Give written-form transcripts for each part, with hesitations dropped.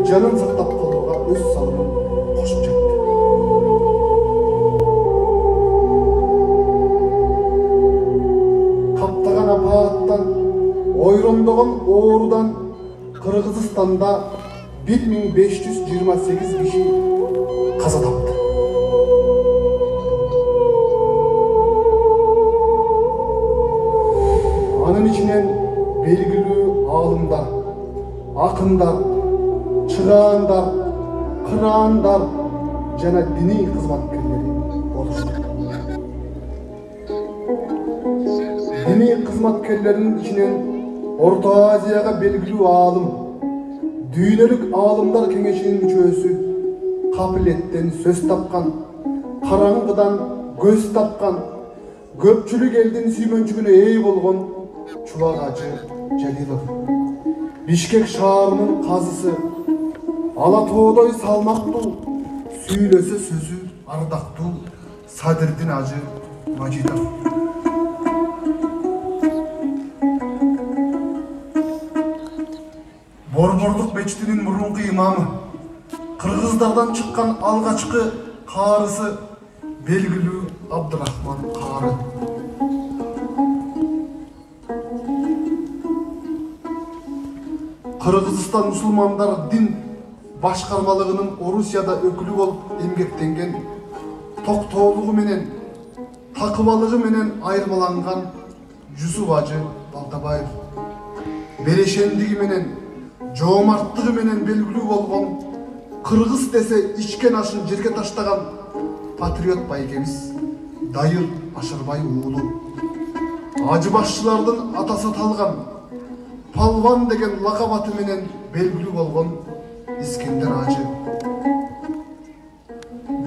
жанын сактап калууга өз салымын кошуп жатты. Каптаган апааттан, ойрондогон оорудан Кыргызстанда 1528 киши каза тапты. Анын ичинен белгилүү аалымдар, акындар, чыгаандар, кыраандар жана диний кызматкерлери болушту. Диний кызматкерлердин ичинен Орто Азияга белгилүү аалым, Дүйнөлүк аалымдар кеңешинин мүчөсү, капилеттен сөз тапкан, караңгыдан көз тапкан, көпчүлүк элдин сүйгөнчүгүнө ээ болгон Чулак Ажы Жалилов, Бишкек шаарынын казысы, ала тоодой салмактуу, сүйлөсө сөзү ардактуу Садырдин Ажы Мажитов. Борбордук мечитинин мурунку имамы, кыргыздардан чыккан алгачкы каарысы белгилүү Абдырахман Каары. Кыргызстан мусулмандар дин башкармалыгынын Орусияда өкүлү болуп эмгектенген, токтоолугу менен, такыбалыгы менен айырмаланган Жусуп Ажы Балтабаев, берешендиги менен, жоомарттыгы менен белгилүү болгон, кыргыз десе ичкен ашын жерге таштаган патриот байгебиз Дайыр Ашарбай уулу, ажы башчылардын атасы аталган Палван деген лакап аты менен белгилүү болгон Искендер Ажы.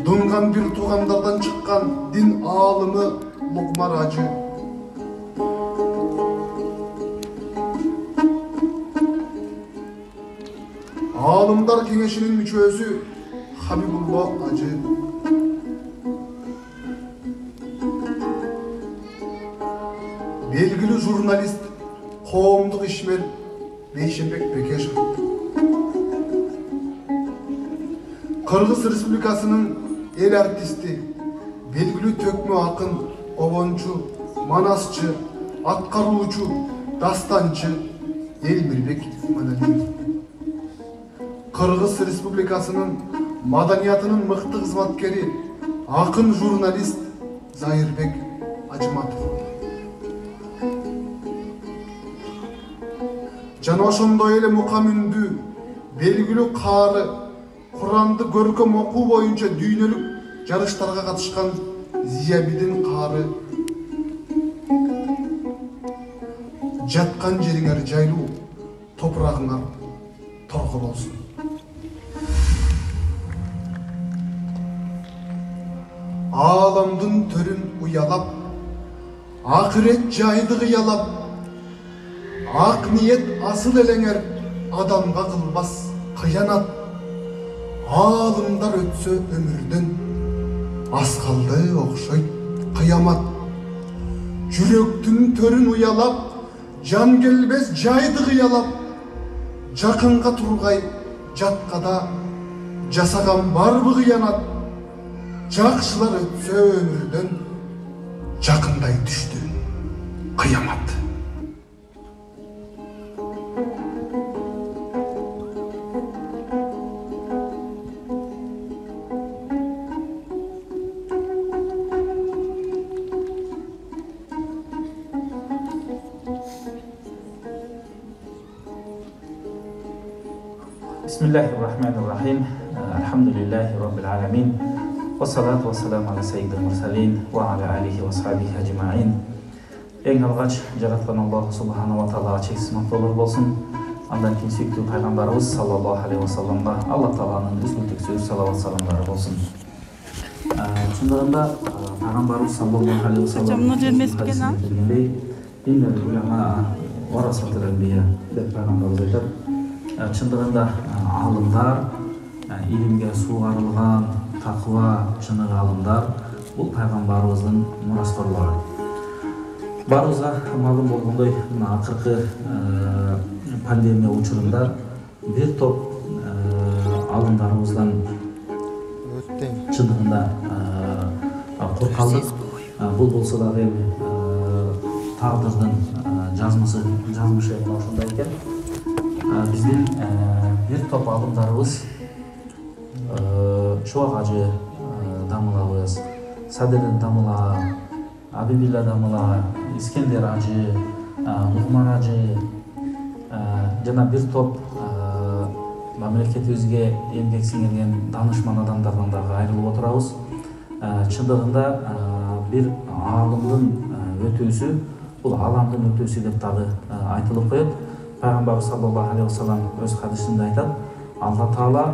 Дунган бир туугандардан чыккан дин аалымы Лукмар Ажы. Аалымдар кеңешинин мүчөсү Хабибулло Ажы. Белгилүү журналист, коомдук ишмер Бейшенбек Бекешев. Кыргыз Республикасынын эл артисти, белгилүү төкмө акын, обончу, манасчы, аткаруучу, дастанчы Элмирбек Иманалиев. Кыргыз Республикасынын маданиятынын мыкты кызматкери, акын журналист Зайырбек Ажыматов. Жана ошондой эле мукам үндүү, белгилүү каары, Куранды көркөм окуу боюнча дүйнөлүк жарыштарга катышкан Зиябидин Каары. Жаткан жериңер жайлуу, топурагыңар торго болсун. Ааламдын төрүн уялап, акырет жайды кыялап, ак ниет асыл элеңер адамга кылбас кыянат. Аалымдар өтсө өмүрдөн, аскалды окшойт кыямат. Жүрөктүн төрүн уялап, жан келбес жайды кыялап, жакынга тургай жаткада жасаган барбы кыянат. Жакшылар өтсө өмүрдөн, жакындай түштү кыямат. Bismillahirrahmanirrahim. Elhamdülillahi Rabbil alamin. Ve salatu ve selamu ala seyyidil mursalin ve ala alihi ve sahbihi ecma'in. Eң алгач жараткан Аллах субханала ва таалага чексиз мактоолор болсун. Андан кийин сүйүктүү пайгамбарыбыз саллаллаху алейхи ва салламга Аллах тааланын үзгүлтүксүз салават саламдары болсун. Чындыгында пайгамбарыбыз саллаллаху алейхи ва саллам деп пайгамбарыбыз айтат. Чындыгында алымдар, илимге суугарылган, такыба, чыныгы алымдар бул пайгамбарыбыздын мураскорлору. Барыбызга маалым болгондой, мына акыркы пандемия учурунда бир топ алымдарыбыздан чындыгында куркалдык. Бул болсо дагы тагдырдын жазмышы мына ошондой экен. Биздин бир топ алымдарыбыз Шубак ажы дамылабыз, Садырдын дамыла, Абибилла дамыла, Искендер ажы, Нугман ажы жана бир топ мамлекетибизге эмгек сиңирген данышман адамдардан дагы айрылып отурабыз. Чындыгында бир аалымдын өтүүсү бул аламдын өтүүсү деп дагы айтылып коет. Пайгамбарыбыз саллаллаху алейхи вассалам өз хадисинде айтат: Алла Таала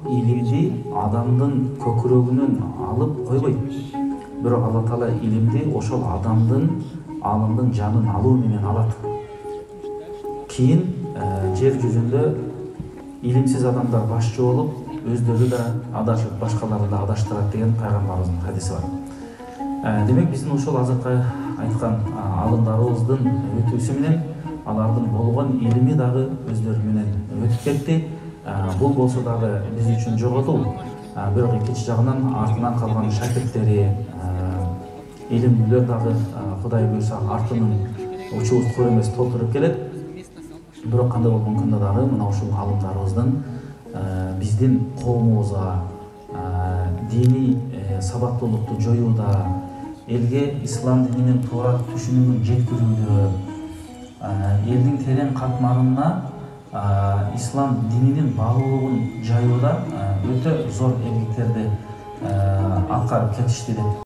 илимди адамдын көкүрөгүнөн алып койбойт. Бирок Алла Таала илимди ошол адамдын, аалымдын жанын алуу менен алат. Кийин жер жүзүндө илимсиз адамдар башчы болуп, өздөрү да адашып, башкаларды да адаштырат деген пайгамбарыбыздын хадиси бар. Демек биздин ошол азыркы айткан алымдарыбыздын өтүүсү менен алардын болгон илими дагы өздөрү менен өтүп кетти. Бул болсо дагы биз үчүн жоготуу. Бирок экинчи жагынан артынан калган шакирттери, илимдүүлөр дагы Кудай буйрса артынын учубуз кур эмес толтуруп келет. Бирок кандай болгон күндө дагы мына ушул алымдарыбыздын биздин коомубузга диний сабаттуулукту жоюуда, элге ислам дининин туура түшүнүгүн жеткирүүдө, элдин терең катмарына ислам дининин баалуулугун жаюуда өтө зор эмгектерди аткарып кетишти деп